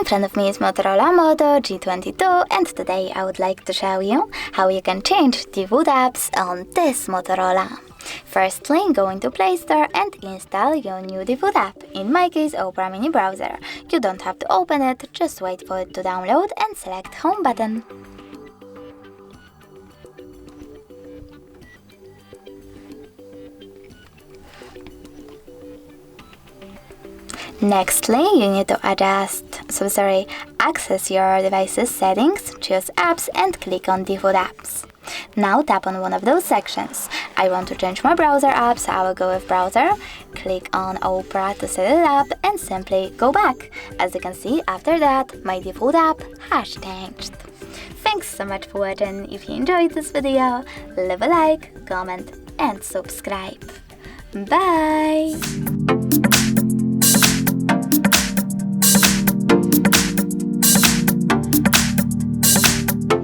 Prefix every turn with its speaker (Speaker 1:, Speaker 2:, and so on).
Speaker 1: front of me is Motorola Moto G22, and today I would like to show you how you can change default apps on this Motorola. Firstly, go into Play Store and install your new default app, in my case Opera Mini Browser. You don't have to open it, just wait for it to download and select Home button. Nextly, you need to access your device's settings, choose Apps and click on Default Apps. Now tap on one of those sections. I want to change my browser app, so I will go with Browser, click on Opera to set it up and simply go back. As you can see, after that, my default app has changed. Thanks so much for watching. If you enjoyed this video, leave a like, comment and subscribe. Bye!